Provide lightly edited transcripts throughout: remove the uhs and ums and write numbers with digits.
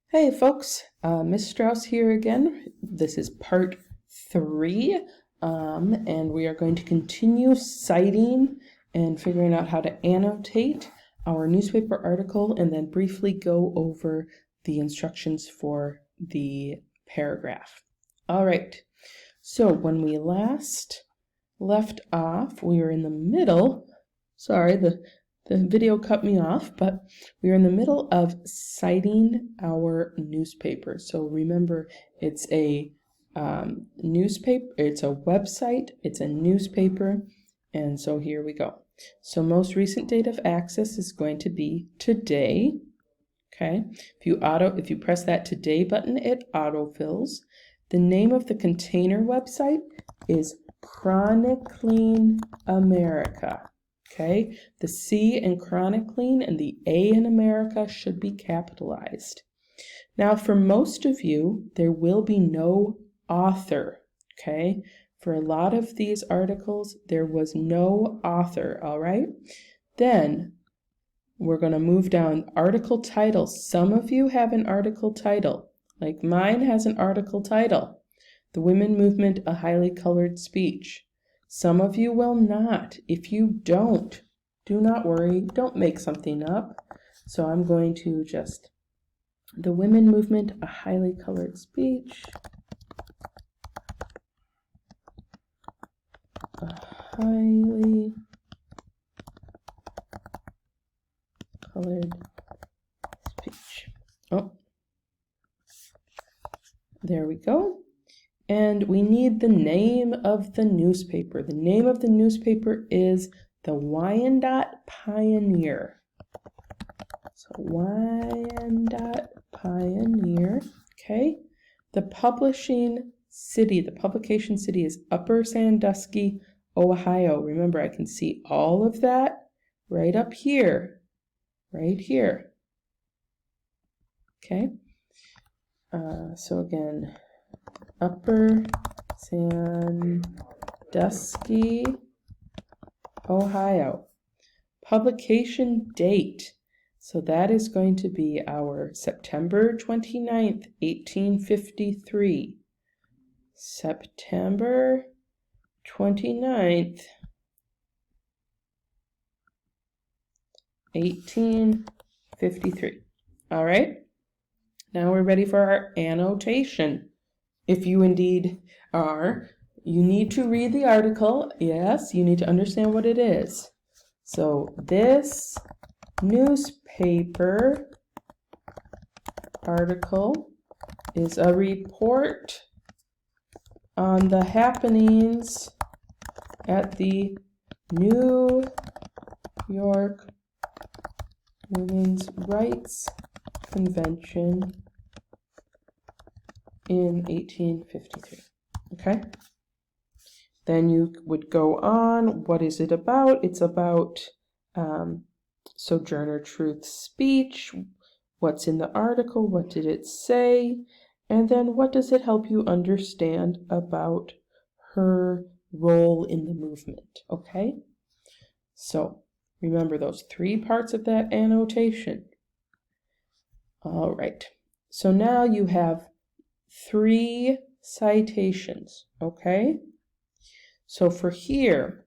Hey folks, Miss Strauss here again. This is part 3, and we are going to continue citing and figuring out how to annotate our newspaper article and then briefly go over the instructions for the paragraph. All right, so when we last left off, we were in the middle, the video cut me off, but we're in the middle of citing our newspaper. So remember, it's a newspaper, it's a website, it's a newspaper, and so here we go. So most recent date of access is going to be today. Okay, if you press that today button, it autofills. The name of the container website is Chronicling America. Okay, the C in Chronicling and the A in America should be capitalized. Now, for most of you, there will be no author. Okay, for a lot of these articles, there was no author. All right, then we're going to move down article titles. Some of you have an article title, like mine has an article title, The Women Movement, a Highly Colored Speech. Some of you will not. If you don't, do not worry. Don't make something up. So I'm going to just, The Women Movement, a Highly Colored Speech. A highly colored speech. Oh, there we go. And we need the name of the newspaper. The name of the newspaper is the Wyandotte Pioneer. So Wyandotte Pioneer, okay? The publication city is Upper Sandusky, Ohio. Remember, I can see all of that right up here, right here. Okay? So again, Upper Sandusky, Ohio. Publication date. So that is going to be our September 29th, 1853. September 29th, 1853. All right. Now we're ready for our annotation. If you indeed are, you need to read the article. Yes, you need to understand what it is. So this newspaper article is a report on the happenings at the New York Women's Rights Convention in 1853. Okay? Then you would go on. What is it about? It's about Sojourner Truth's speech. What's in the article? What did it say? And then what does it help you understand about her role in the movement? Okay? So remember those 3 parts of that annotation. All right. So now you have 3 citations, okay? So for here,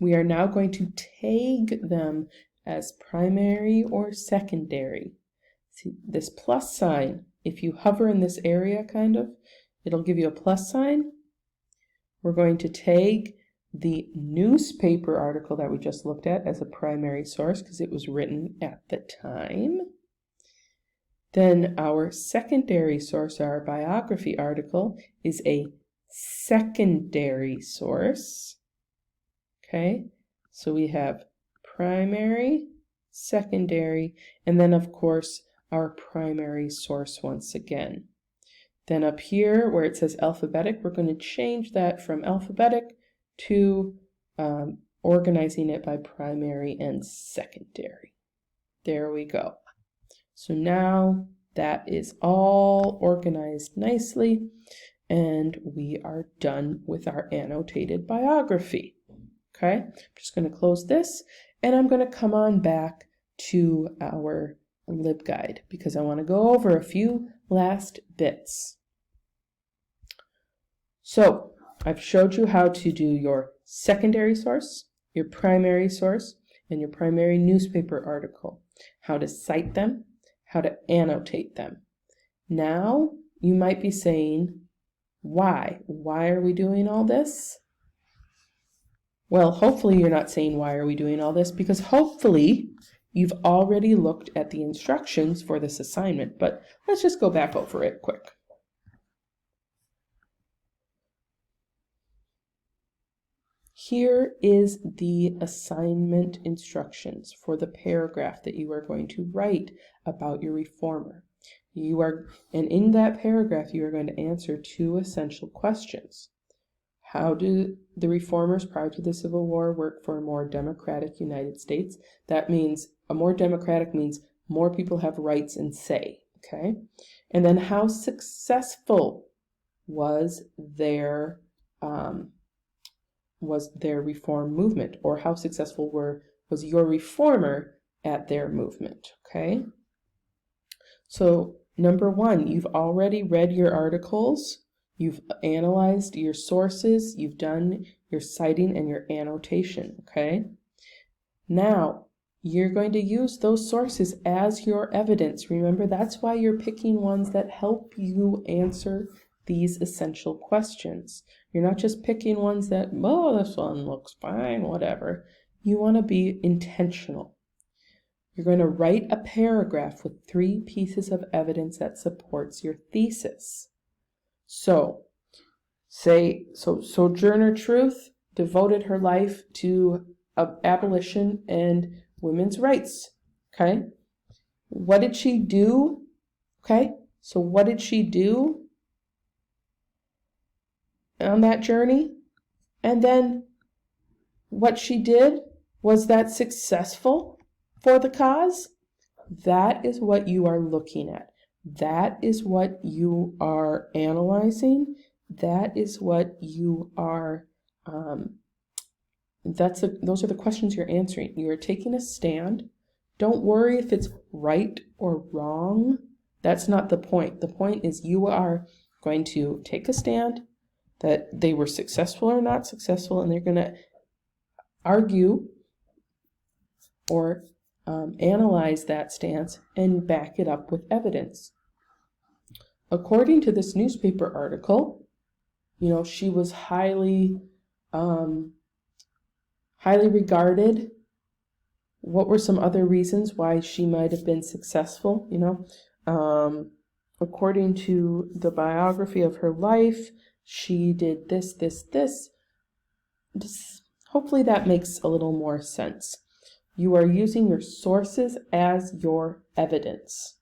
we are now going to tag them as primary or secondary. See this plus sign, if you hover in this area it'll give you a plus sign. We're going to tag the newspaper article that we just looked at as a primary source because it was written at the time. Then our secondary source, our biography article, is a secondary source. Okay, so we have primary, secondary, and then of course our primary source once again. Then up here where it says alphabetic, we're going to change that from alphabetic to organizing it by primary and secondary. There we go. So now that is all organized nicely, and we are done with our annotated biography. Okay, I'm just going to close this, and I'm going to come on back to our LibGuide because I want to go over a few last bits. So I've showed you how to do your secondary source, your primary source, and your primary newspaper article, how to cite them, how to annotate them. Now you might be saying, why? Why are we doing all this? Well, hopefully you're not saying, why are we doing all this? Because hopefully you've already looked at the instructions for this assignment, but let's just go back over it quick. Here is the assignment instructions for the paragraph that you are going to write about your reformer. And in that paragraph, you are going to answer 2 essential questions. How do the reformers prior to the Civil War work for a more democratic United States? That means a more democratic means more people have rights and say, okay? And then how successful was their reform movement, or how successful was your reformer at their movement, okay? So number 1, you've already read your articles, you've analyzed your sources, you've done your citing and your annotation, okay? Now, you're going to use those sources as your evidence. Remember, that's why you're picking ones that help you answer these essential questions. You're not just picking ones that, oh, this one looks fine, whatever. You want to be intentional. You're going to write a paragraph with 3 pieces of evidence that supports your thesis. So, Sojourner Truth devoted her life to abolition and women's rights, okay? What did she do? Okay, so what did she do on that journey? And then what she did, was that successful for the cause? That is what you are looking at. That is what you are analyzing. That is what you are, those are the questions you're answering. You are taking a stand. Don't worry if it's right or wrong. That's not the point. The point is you are going to take a stand that they were successful or not successful, and they're going to argue or analyze that stance and back it up with evidence. According to this newspaper article, you know, she was highly regarded. What were some other reasons why she might have been successful? You know, according to the biography of her life, she did this. Hopefully that makes a little more sense. You are using your sources as your evidence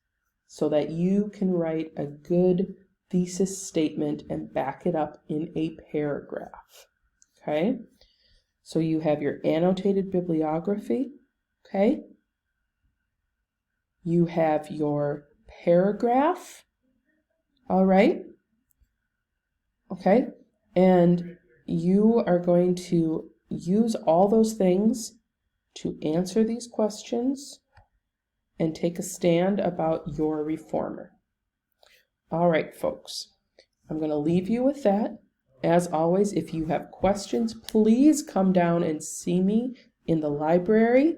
so that you can write a good thesis statement and back it up in a paragraph, okay? So you have your annotated bibliography, okay? You have your paragraph, all right? Okay, and you are going to use all those things to answer these questions and take a stand about your reformer. All right, folks, I'm going to leave you with that. As always, if you have questions, please come down and see me in the library.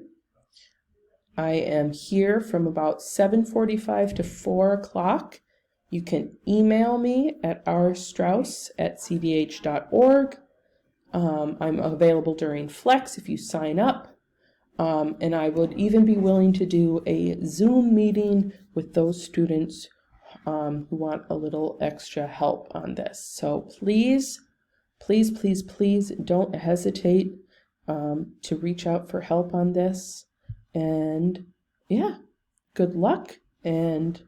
I am here from about 7:45 to 4 o'clock. You can email me at rstrauss@cdh.org. I'm available during Flex if you sign up. And I would even be willing to do a Zoom meeting with those students who want a little extra help on this. So please don't hesitate to reach out for help on this. And yeah, good luck and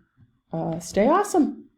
stay awesome.